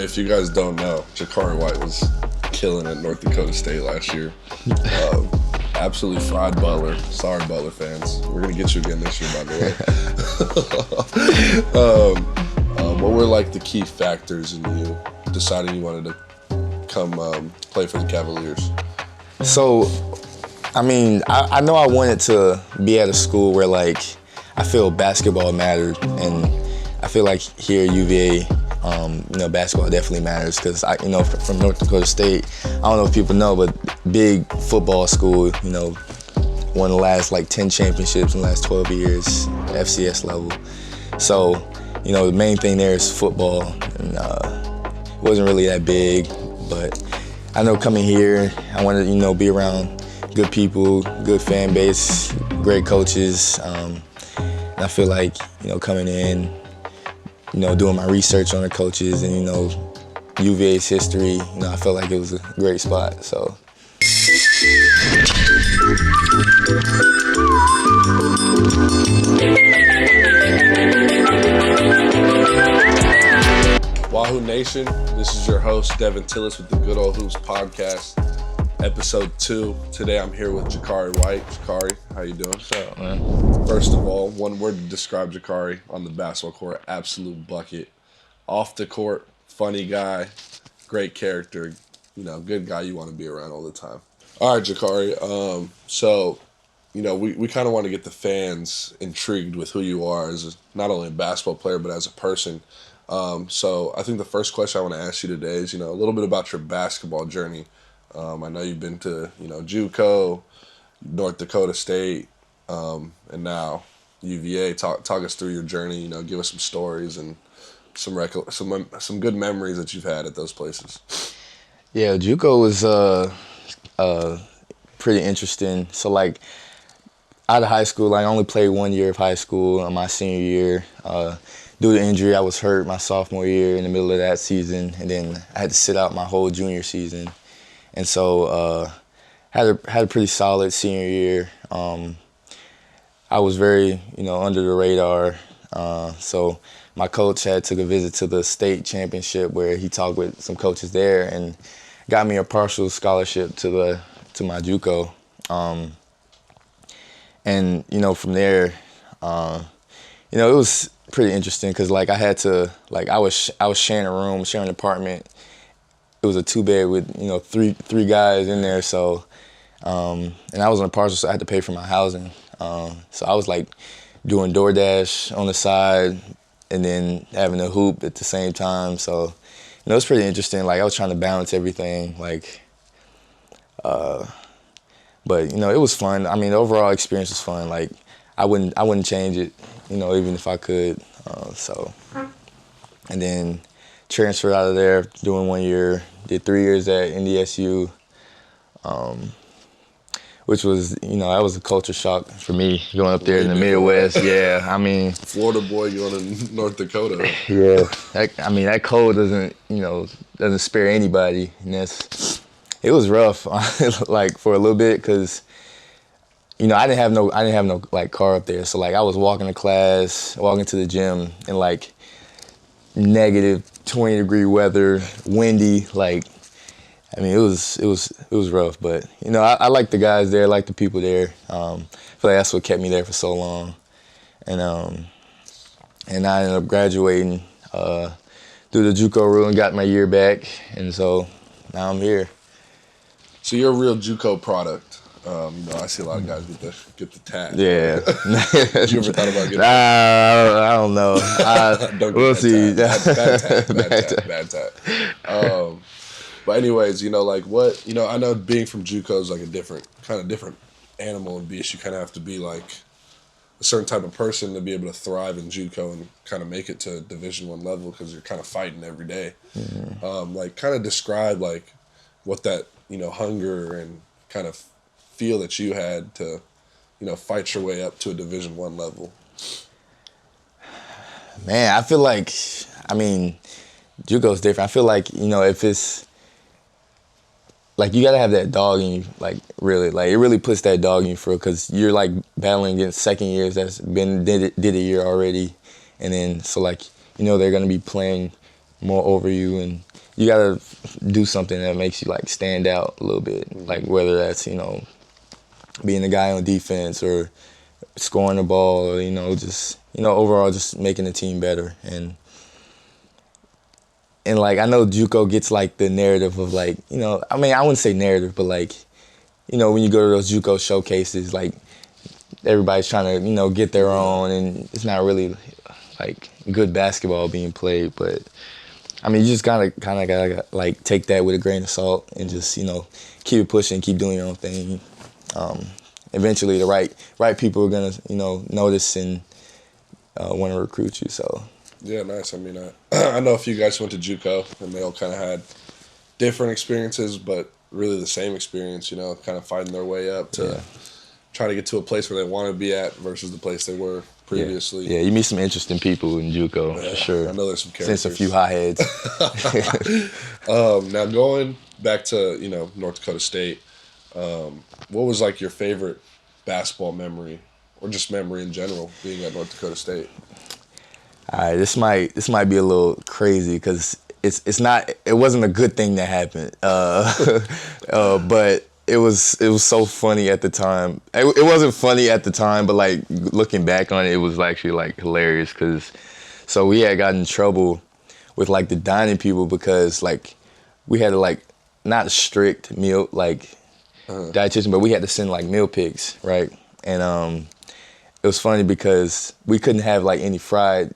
if you guys don't know, Jacari White was killing at North Dakota State last year. Absolutely fried Butler. Sorry, Butler fans. We're going to get you again this year, by the way. What were like the key factors in you deciding you wanted to come play for the Cavaliers? So, I mean, I know I wanted to be at a school where, like, I feel basketball mattered, and I feel like here at UVA, basketball definitely matters because from North Dakota State, I don't know if people know, but big football school, won the last 10 championships in the last 12 years, FCS level. So, the main thing there is football, and it wasn't really that big, but I know coming here, I wanted to, be around good people, good fan base, great coaches, and I feel like, coming in, doing my research on the coaches and, UVA's history, I felt like it was a great spot, so. Wahoo Nation, this is your host, Devin Tillis with the Good Old Hoops Podcast, episode 2. Today I'm here with Jacari White. Jacari, how you doing? What's up, man? First of all, one word to describe Jacari on the basketball court, absolute bucket. Off the court, funny guy, great character, good guy you want to be around all the time. All right, Jacari, we kind of want to get the fans intrigued with who you are as not only a basketball player, but as a person. So I think the first question I want to ask you today is, a little bit about your basketball journey. I know you've been to, JUCO, North Dakota State, and now UVA. Talk us through your journey. Give us some stories and some good memories that you've had at those places. Yeah, JUCO was pretty interesting. So out of high school, I only played 1 year of high school. My senior year, due to injury, I was hurt my sophomore year in the middle of that season, and then I had to sit out my whole junior season. And so had a pretty solid senior year. I was very, under the radar. So my coach took a visit to the state championship where he talked with some coaches there and got me a partial scholarship to my JUCO. And from there, it was pretty interesting because I had to I was sharing a room, sharing an apartment. It was a 2-bed with three guys in there. So and I was on a partial, so I had to pay for my housing. So I was doing DoorDash on the side and then having a hoop at the same time. So it was pretty interesting. I was trying to balance everything. But it was fun. I mean, the overall experience was fun. I wouldn't change it, even if I could. And then transferred out of there, doing 1 year, did 3 years at NDSU, which was, that was a culture shock for me going up there in the Midwest. Yeah, I mean, Florida boy going to North Dakota. Yeah, that cold doesn't spare anybody, and it was rough, for a little bit, because I didn't have no car up there, so I was walking to class, walking to the gym in negative 20-degree weather, windy, it was rough, but I like the guys there, I like the people there. I feel like that's what kept me there for so long, and I ended up graduating through the JUCO rule and got my year back, and so now I'm here. So you're a real JUCO product. I see a lot of guys get the tag. Yeah. Did you ever thought about getting I don't know. We'll see. Bad tag. But anyways, what, I know being from JUCO is a different animal and beast. You kind of have to be a certain type of person to be able to thrive in JUCO and kind of make it to Division I level because you're kind of fighting every day. Mm-hmm. Kind of describe what that, hunger and kind of feel that you had to, fight your way up to a Division I level. Man, I feel JUCO's different. I feel if it's, you gotta have that dog in you, really. It really puts that dog in you for, because you're, battling against second years that's did a year already. And then, so, they're gonna be playing more over you, and you gotta do something that makes you like stand out a little bit, like whether that's being the guy on defense or scoring the ball, or just overall just making the team better. And like I know JUCO gets like the narrative of like I mean I wouldn't say narrative, but like when you go to those JUCO showcases, like everybody's trying to get their own, and it's not really like good basketball being played. But I mean, you just kind of gotta like take that with a grain of salt and just keep it pushing, keep doing your own thing. Eventually, the right people are gonna notice and want to recruit you. So yeah, nice. I mean, I know a few guys who went to JUCO and they all kind of had different experiences, but really the same experience. Kind of fighting their way up to try to get to a place where they want to be at versus the place they were previously. Yeah, you meet some interesting people in JUCO for sure. I know there's some characters. Since a few hotheads. Now going back to North Dakota State, what was like your favorite basketball memory, or just memory in general, being at North Dakota State? All right, this might be a little crazy because it wasn't a good thing that happened, but it was so funny at the time. It wasn't funny at the time, but like looking back on it, it was actually like hilarious because so we had gotten in trouble with like the dining people because like we had to like not strict meal like dietitian, but we had to send like meal pics, right? And it was funny because we couldn't have like any fried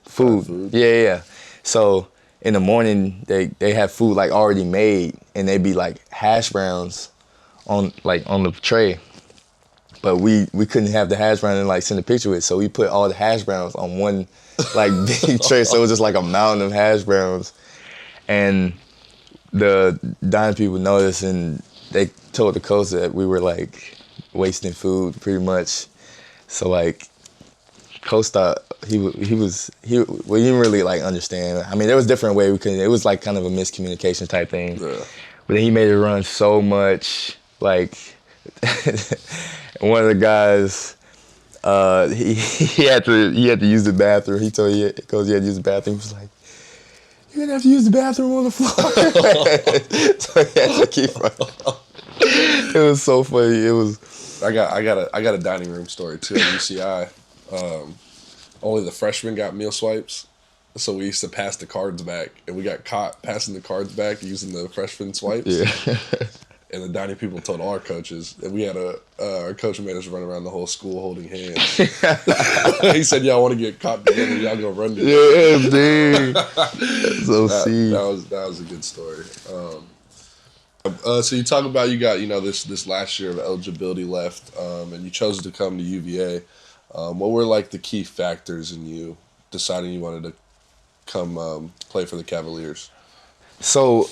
food. Yeah. So in the morning they have food like already made, and they'd be like hash browns on the tray, but we couldn't have the hash brown and like send a picture with, so we put all the hash browns on one like big tray, so it was just like a mountain of hash browns. And the dining people noticed, and they told the coach that we were like wasting food pretty much. So like coach thought he didn't really like understand. I mean, there was different way we could. It was like kind of a miscommunication type thing. Yeah. But then he made it run so much. Like one of the guys, he had to use the bathroom. He told coach he had to use the bathroom. He was like, "You're gonna have to use the bathroom on the floor." So he had to keep running. It was so funny. It was. I got a dining room story too at UCI. Only the freshmen got meal swipes, so we used to pass the cards back, and we got caught passing the cards back using the freshman swipes. Yeah. And the dining people told all our coaches, and we had our coach made us run around the whole school holding hands. He said, "Y'all want to get caught together? Y'all go run together." Yeah, dude. So that was a good story. So you talk about you got this last year of eligibility left, and you chose to come to UVA. What were like the key factors in you deciding you wanted to come play for the Cavaliers? So,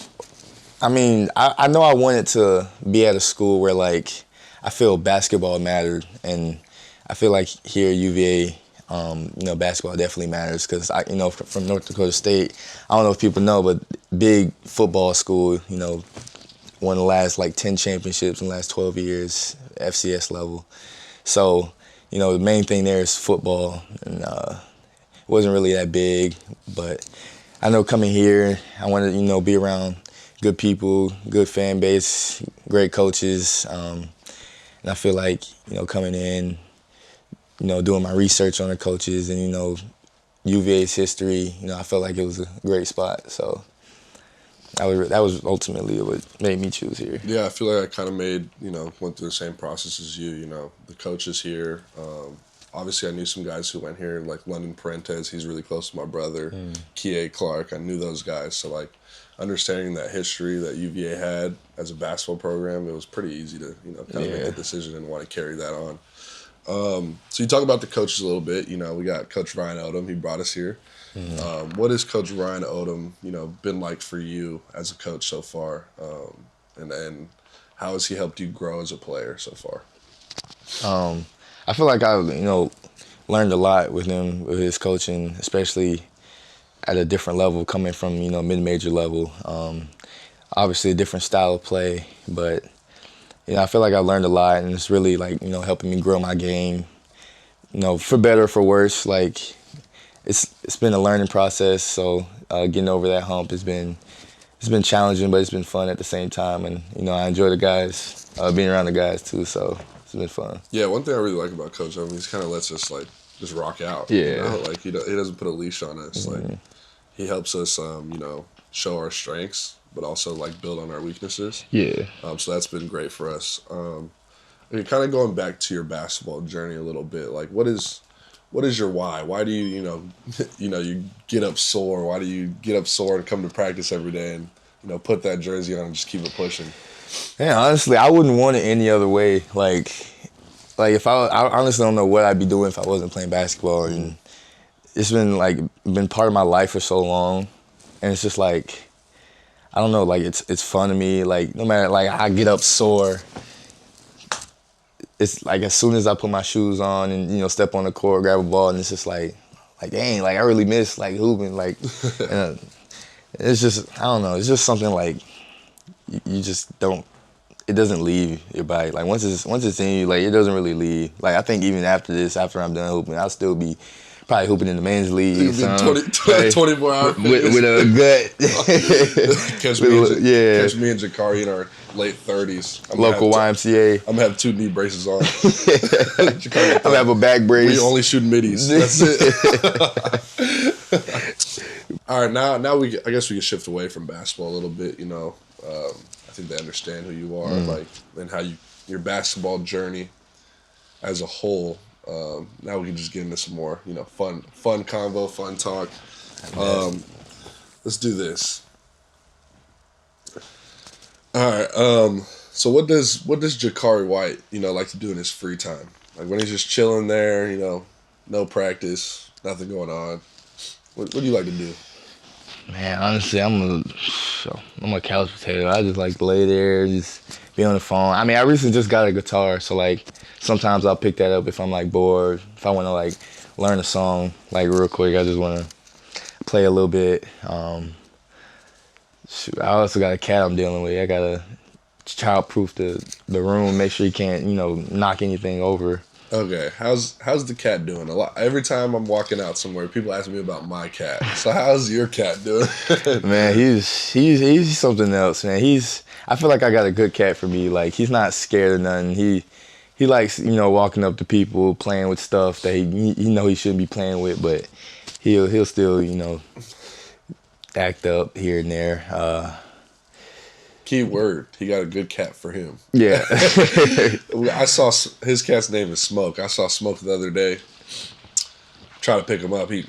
I mean, I know I wanted to be at a school where like I feel basketball mattered, and I feel like here at UVA, basketball definitely matters because from North Dakota State, I don't know if people know, but big football school, won the last like 10 championships in the last 12 years, FCS level. So, the main thing there is football, and it wasn't really that big, but I know coming here, I wanted to, be around good people, good fan base, great coaches, and I feel like, coming in, doing my research on the coaches and, UVA's history, I felt like it was a great spot, so that was ultimately what made me choose here. Yeah, I feel like I kind of went through the same process as you, the coaches here. Obviously, I knew some guys who went here, like London Parentes, he's really close to my brother. Kie Clark, I knew those guys. So, like, understanding that history that UVA had as a basketball program, it was pretty easy to, kind of make that decision and want to carry that on. So you talk about the coaches a little bit. We got Coach Ryan Odom. He brought us here. What has Coach Ryan Odom, been like for you as a coach so far, and how has he helped you grow as a player so far? I feel like I, learned a lot with him, with his coaching, especially at a different level, coming from mid-major level. Obviously, a different style of play, but I feel like I learned a lot, and it's really like helping me grow my game. For better or for worse, like. It's been a learning process, so getting over that hump has been challenging, but it's been fun at the same time. And I enjoy the guys, being around the guys too. So it's been fun. Yeah, one thing I really like about Coach Odom, he kind of lets us just rock out. Yeah, like he doesn't put a leash on us. Like he helps us, show our strengths, but also like build on our weaknesses. Yeah. So that's been great for us. Kind of going back to your basketball journey a little bit. Like, what is your why? Why do you you get up sore? Why do you get up sore and come to practice every day and put that jersey on and just keep it pushing? Yeah, honestly, I wouldn't want it any other way. Like if I honestly don't know what I'd be doing if I wasn't playing basketball. And it's been part of my life for so long, and it's just like, I don't know, like it's fun to me. Like no matter, like I get up sore, it's like as soon as I put my shoes on and step on the court, grab a ball, and it's just like dang, like I really miss like hooping, like and it's just, I don't know, it's just something like you just don't, it doesn't leave your body. Like once it's in you, like it doesn't really leave. Like I think even after I'm done hooping, I'll still be probably hooping in the men's league. 24 hours with a gut. Catch me and Jacari in our late 30s. Local YMCA. I'm gonna have 2 knee braces on. I'm gonna have a back brace. We only shoot middies. That's it. All right, now I guess we can shift away from basketball a little bit. I think they understand who you are, like, and how your basketball journey as a whole. Now we can just get into some more, fun convo, fun talk. Let's do this. All right. So what does Jacari White, like to do in his free time? Like when he's just chilling there, no practice, nothing going on. What do you like to do? Man, honestly, I'm a couch potato. I just like to lay there, just be on the phone. I mean, I recently just got a guitar, so like sometimes I'll pick that up if I'm like bored. If I want to like learn a song like real quick, I just want to play a little bit. I also got a cat I'm dealing with. I gotta childproof the room, make sure he can't knock anything over. Okay, how's the cat doing? Every time I'm walking out somewhere, people ask me about my cat. So how's your cat doing? Man, he's something else, man. I feel like I got a good cat for me. Like he's not scared of nothing. He likes walking up to people, playing with stuff that he shouldn't be playing with, but he'll still act up here and there. Key word, he got a good cat for him. Yeah. I saw his cat's name is Smoke. I saw Smoke the other day. Try to pick him up. He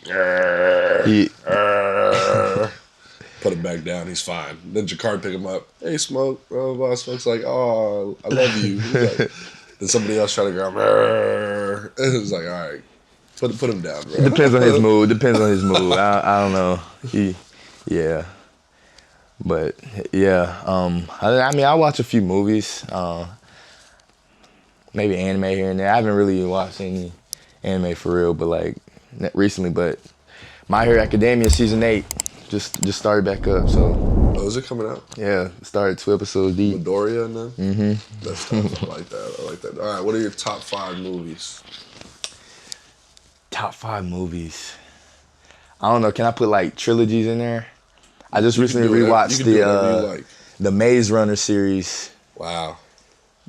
put him back down. He's fine. Then Jacari pick him up. Hey, Smoke. Blah, blah, blah. Smoke's like, oh, I love you. Like, then somebody else tried to grab him. It was like, all right, put him down, bro. It depends on his mood. I don't know. Yeah. But yeah, I mean, I watch a few movies, maybe anime here and there. I haven't really watched any anime for real, but like recently. But My Hero Academia season 8 just started back up. So. Oh, is it coming out? Yeah, it started 2 episodes deep. Midoriya and then. Mm-hmm. That's tough. I like that. All right, what are your top 5 movies? Top 5 movies. I don't know. Can I put like trilogies in there? I just recently rewatched the Maze Runner series. Wow.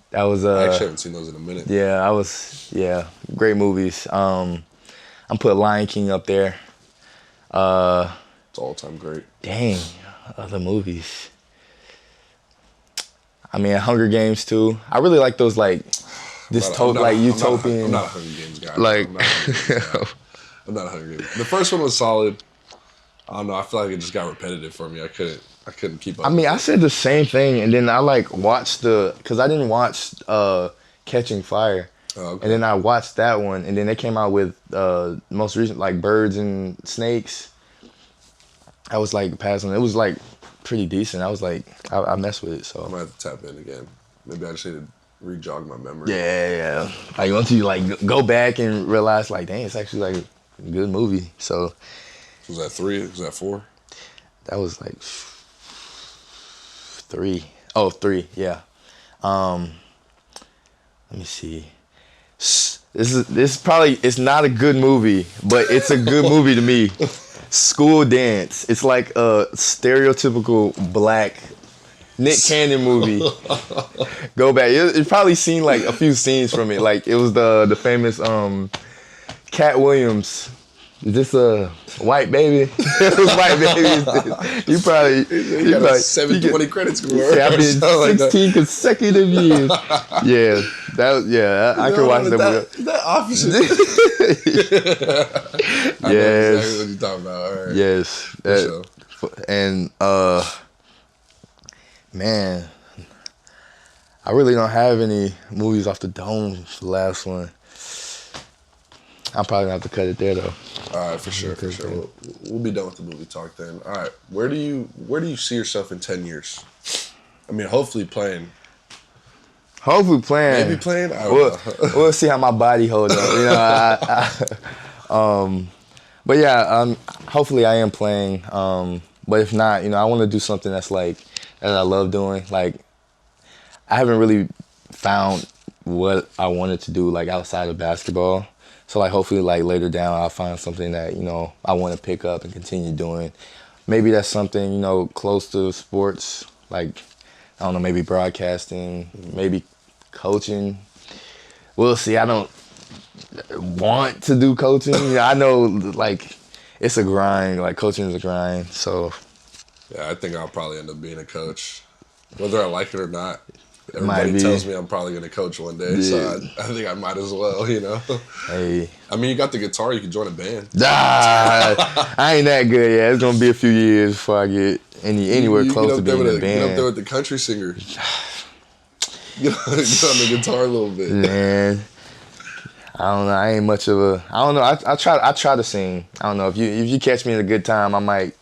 That was I actually haven't seen those in a minute. Yeah, great movies. I'm put Lion King up there. It's all time great. Dang, other movies. I mean, Hunger Games too. I really like those like utopian. I'm not a Hunger Games guy. Like I'm not a Hunger Games. The first one was solid. I don't know. I feel like it just got repetitive for me. I couldn't keep up. I mean, I said the same thing, and then I like watched because I didn't watch Catching Fire, and then I watched that one, and then they came out with most recent like Birds and Snakes. I was like passing. It was like pretty decent. I was like, I messed with it. So I might have to tap in again. Maybe I just need to re-jog my memory. Yeah. Like once you like go back and realize like, dang, it's actually like a good movie. So. Was that 3? Was that 4? That was like 3. Oh, 3. Yeah. Let me see. This is probably, it's not a good movie, but it's a good movie to me. School Dance. It's like a stereotypical black Nick Cannon movie. Go back. You've probably seen like a few scenes from it. Like it was the famous Cat Williams. Is this a white baby? It was white baby. You probably 720 credit score. Yeah, I've been 16 consecutive years. Yeah, I can watch that movie. That opposite. Yes. I know exactly what you're talking about. All right. Yes. Sure. And man, I really don't have any movies off the dome for the last one. I'm probably gonna have to cut it there though. All right, for sure. We'll be done with the movie talk then. All right, where do you see yourself in 10 years? I mean, hopefully playing. Hopefully playing. Maybe playing. I don't know. We'll see how my body holds up. You know, but yeah, hopefully I am playing. But if not, you know, I want to do something that's like that I love doing. Like I haven't really found what I wanted to do like outside of basketball. So like hopefully like later down I'll find something that, you know, I want to pick up and continue doing. Maybe that's something, you know, close to sports, like I don't know, maybe broadcasting, maybe coaching. We'll see. I don't want to do coaching. Yeah, I know like it's a grind, like coaching is a grind. So yeah, I think I'll probably end up being a coach. Whether I like it or not. Everybody tells me I'm probably going to coach one day, so I think I might as well, you know? Hey. I mean, you got the guitar, you can join a band. I ain't that good yet. It's going to be a few years before I get anywhere close to being in a band. Get up there with the country singer. Get on the guitar a little bit. Man, I don't know. I ain't much of a... I don't know. I try to sing. I don't know. If you catch me at a good time, I might,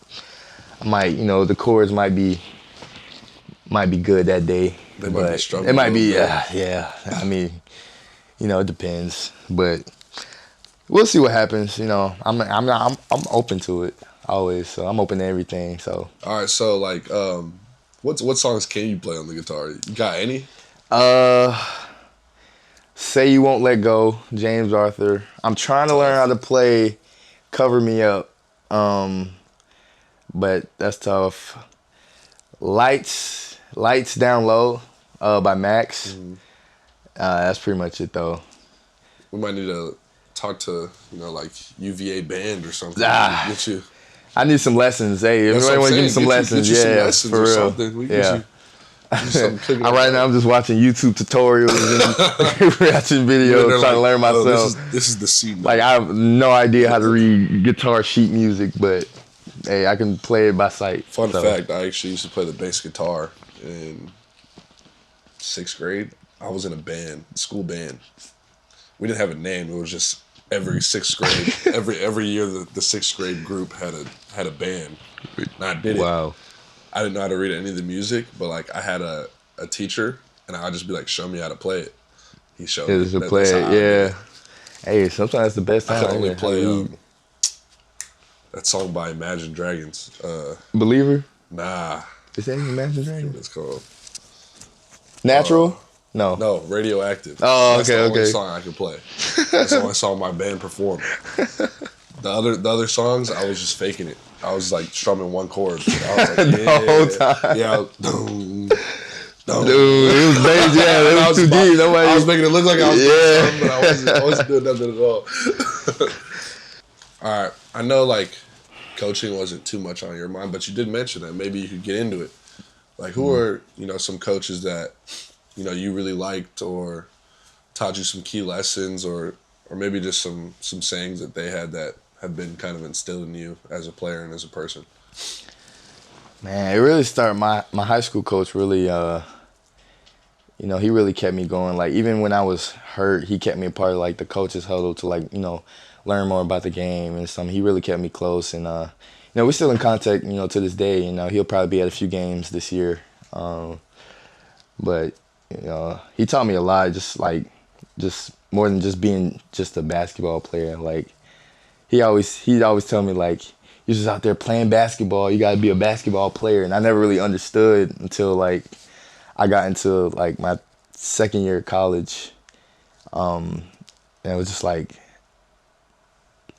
you know, the chords might be good that day. They might be struggling. It might be, yeah. I mean, you know, it depends, but we'll see what happens. You know, I'm open to it always, so I'm open to everything. So. All right, so like, what songs can you play on the guitar? You got any? Say You Won't Let Go, James Arthur. I'm trying to learn how to play Cover Me Up, but that's tough. Lights Down Low. By Max. Mm-hmm. That's pretty much it, though. We might need to talk to, you know, like UVA band or something. Get you. I need some lessons. Hey, if anybody want to give me some lessons, get you some lessons for real. Something. We get you right now I'm just watching YouTube tutorials and watching videos, trying to learn myself. This is the scene. Like I have no idea how to read guitar sheet music, but hey, I can play it by sight. Fun fact: I actually used to play the bass guitar in 6th grade. I was in a band, school band. We didn't have a name. It was just every 6th grade, every year the 6th grade group had a band. And I did it. Wow. I didn't know how to read any of the music, but like I had a teacher, and I'd just be like, "Show me how to play it." He showed me. To play it, yeah. Hey, sometimes the best time. I could only play that song by Imagine Dragons. Believer? Nah. Is that Imagine Dragons? It's called. Natural? No. No, Radioactive. Oh, That's the only song I could play. That's the only song my band performed. The other songs, I was just faking it. I was like strumming one chord. I was like, the whole time. Yeah. Dude, it was crazy. Yeah, it was too deep. I was making it look like I was doing something, but I wasn't doing nothing at all. All right. I know like coaching wasn't too much on your mind, but you did mention that maybe you could get into it. Like, who are, you know, some coaches that, you know, you really liked or taught you some key lessons or maybe just some sayings that they had that have been kind of instilled in you as a player and as a person? Man, it really started, my high school coach really, you know, he really kept me going. Like, even when I was hurt, he kept me a part of, like, the coaches' huddle to, like, you know, learn more about the game and something. He really kept me close. And, you know, we're still in contact, you know, to this day. You know, he'll probably be at a few games this year. But, you know, he taught me a lot, just more than just being just a basketball player. Like, he'd always tell me, like, you're just out there playing basketball. You got to be a basketball player. And I never really understood until, like, I got into, like, my second year of college. And it was just like,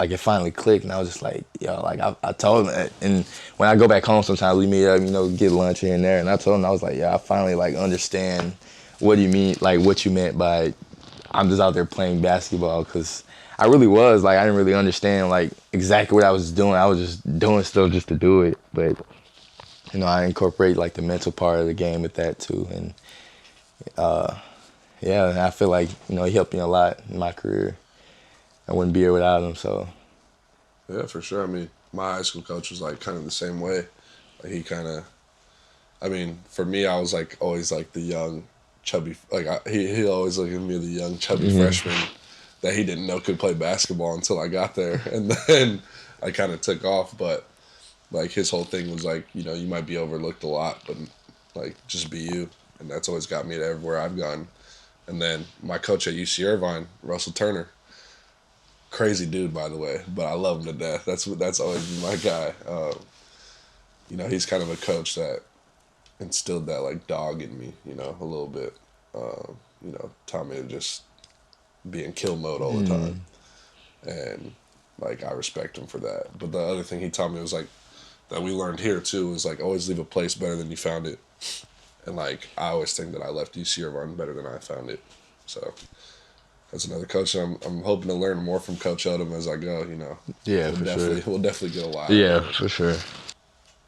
like it finally clicked, and I was just like, yo, like I told him that. And when I go back home, sometimes we meet up, get lunch here and there, and I told him, I was like, yeah, I finally like understand what do you mean, like what you meant by I'm just out there playing basketball, because I really was like I didn't really understand like exactly what I was doing. I was just doing stuff just to do it, but I incorporate like the mental part of the game with that too, and yeah, I feel like he helped me a lot in my career. I wouldn't be here without him. So yeah, for sure. I mean, my high school coach was like kind of the same way. Like he kind of, I mean, for me, I was like always like the young, chubby. Like he always looked at me the young, chubby freshman that he didn't know could play basketball until I got there, and then I kind of took off. But like his whole thing was like, you might be overlooked a lot, but like just be you, and that's always got me to everywhere I've gone. And then my coach at UC Irvine, Russell Turner, crazy dude, by the way, but I love him to death. That's always been my guy. He's kind of a coach that instilled that like dog in me, a little bit. Taught me to just be in kill mode all the time, and like I respect him for that. But the other thing he taught me was like that we learned here too was like always leave a place better than you found it. And like I always think that I left UC Irvine better than I found it. So that's another coach. I'm hoping to learn more from Coach Odom as I go. Yeah, We'll definitely get a lot. Yeah, for sure.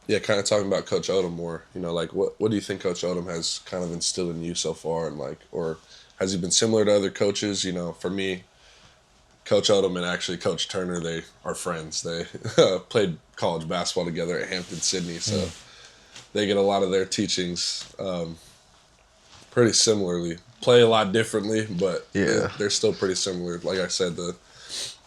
Yeah, kind of talking about Coach Odom more. Like what do you think Coach Odom has kind of instilled in you so far, and like, or has he been similar to other coaches? For me, Coach Odom and actually Coach Turner, they are friends. They played college basketball together at Hampton-Sydney, so they get a lot of their teachings pretty similarly. Play a lot differently, but yeah, they're still pretty similar. Like I said, the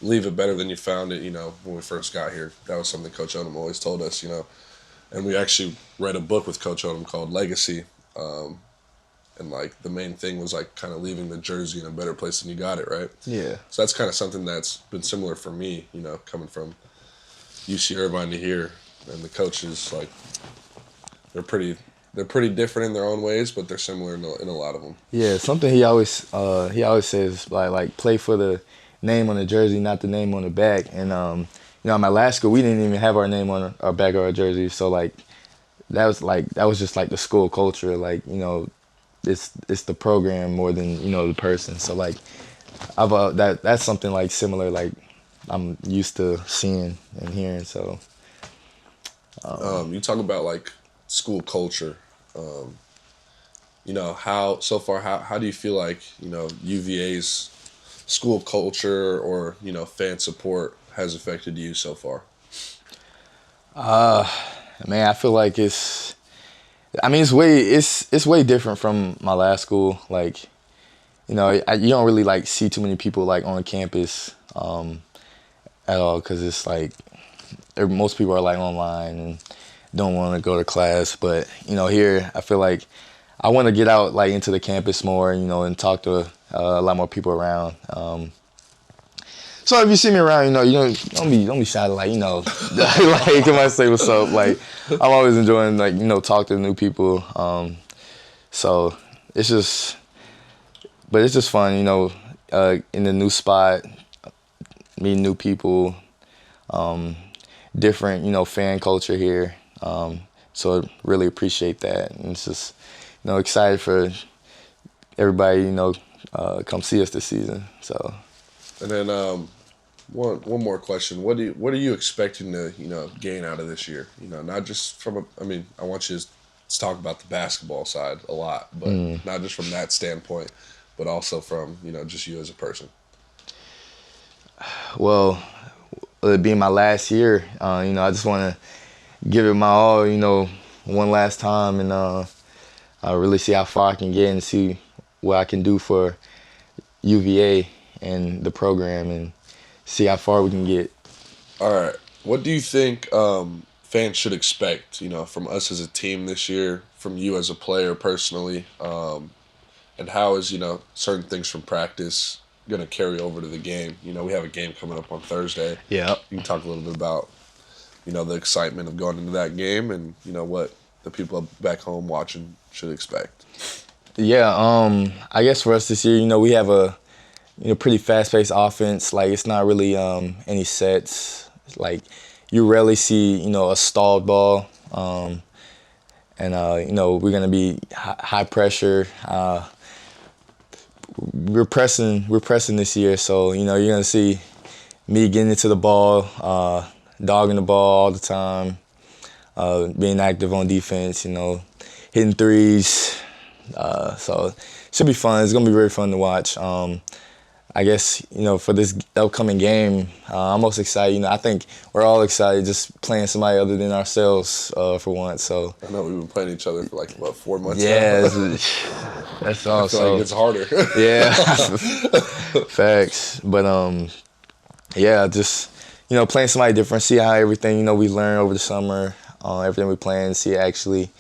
leave it better than you found it, when we first got here. That was something Coach Odom always told us, And we actually read a book with Coach Odom called Legacy. And like the main thing was like kind of leaving the jersey in a better place than you got it, right? Yeah. So that's kind of something that's been similar for me, coming from UC Irvine to here. And the coaches, like, they're pretty different in their own ways, but they're similar in a lot of them. Yeah, something he always says like play for the name on the jersey, not the name on the back. And at my last school, we didn't even have our name on our back of our jersey. So like that was just like the school culture. Like it's the program more than the person. So like that's something like similar. Like I'm used to seeing and hearing. So you talk about like school culture. How do you feel like UVA's school culture or fan support has affected you so far? Man, I feel like it's way different from my last school. Like you don't really like see too many people like on campus at all, because it's like most people are like online and don't want to go to class. But here I feel like I want to get out like into the campus more, and talk to a lot more people around. So if you see me around, you don't be shy to like like come on, say what's up. Like I'm always enjoying like talk to new people. So it's just fun, in the new spot, meeting new people, different fan culture here. So I really appreciate that, and it's just excited for everybody come see us this season. So, and then one more question: what are you expecting to gain out of this year? Not just from I want you to talk about the basketball side a lot, but not just from that standpoint, but also from just you as a person. Well, it being my last year, I just want to give it my all, one last time, and really see how far I can get and see what I can do for UVA and the program, and see how far we can get. All right. What do you think fans should expect, from us as a team this year, from you as a player personally, and how is, certain things from practice going to carry over to the game? We have a game coming up on Thursday. Yeah. You can talk a little bit about, the excitement of going into that game and, what the people back home watching should expect. Yeah, I guess for us this year, we have a pretty fast-paced offense. Like, it's not really any sets. Like, you rarely see, a stalled ball. And we're gonna be high pressure. We're pressing this year, so you're gonna see me getting into the ball, dogging the ball all the time, being active on defense. Hitting threes. So it should be fun. It's gonna be very fun to watch. I guess, for this upcoming game, I'm most excited. I think we're all excited just playing somebody other than ourselves for once. So I know we've been playing each other for like, what, 4 months yeah, now? that's all. I feel like it's harder. Yeah, facts. But, yeah, just, playing somebody different, see how everything, we learn over the summer, everything we plan, see it actually,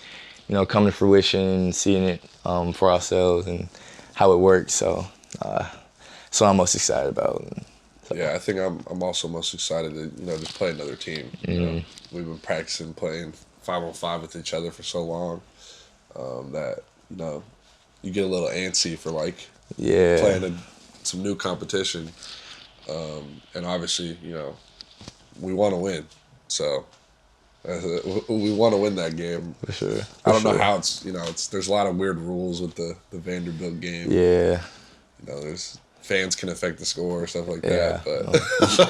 come to fruition, seeing it for ourselves and how it works. So I'm most excited about. So. Yeah, I think I'm also most excited to just play another team. We've been practicing playing 5-on-5 with each other for so long that you get a little antsy for playing some new competition, and obviously we want to win, so we want to win that game for sure. I don't know how it's there's a lot of weird rules with the Vanderbilt game. Yeah, there's. Fans can affect the score or stuff like that, but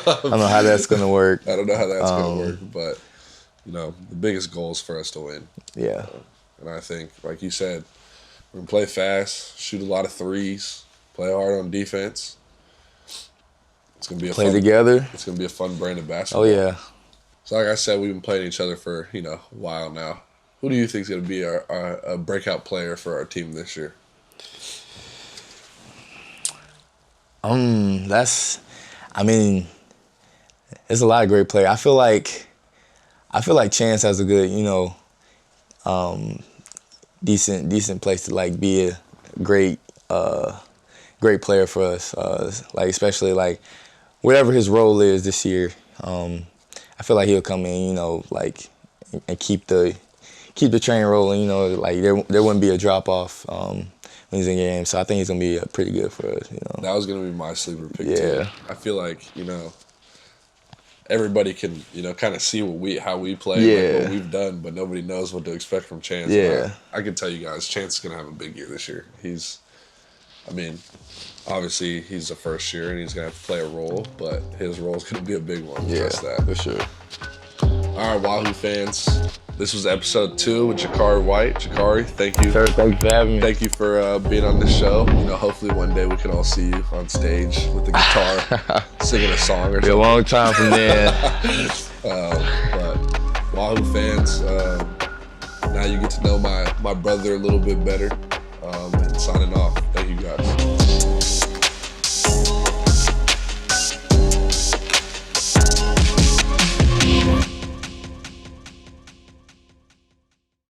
I don't know how that's gonna work. I don't know how that's gonna work, but the biggest goal is for us to win. Yeah, and I think, like you said, we're gonna play fast, shoot a lot of threes, play hard on defense. It's gonna be together. It's gonna be a fun brand of basketball. Oh yeah. So like I said, we've been playing each other for a while now. Who do you think is gonna be a breakout player for our team this year? There's a lot of great players. I feel like Chance has a good, decent place to be a great player for us. Especially whatever his role is this year. I feel like he'll come in, and keep the train rolling. There wouldn't be a drop off. When he's in games, so I think he's gonna be pretty good for us. That was gonna be my sleeper pick too. I feel like everybody can kind of see how we play, what we've done, but nobody knows what to expect from Chance. Yeah, I can tell you guys, Chance is gonna have a big year this year. Obviously he's the first year and he's gonna have to play a role, but his role is gonna be a big one. Yeah, trust that for sure. All right, Wahoo fans. This was episode 2 with Jacari White. Jacari, thank you. Sir, thank you for having me. Thank you for being on this show. Hopefully one day we can all see you on stage with the guitar, singing a song or something. Be a long time from there. But Wahoo fans, now you get to know my brother a little bit better. And signing off. Thank you guys.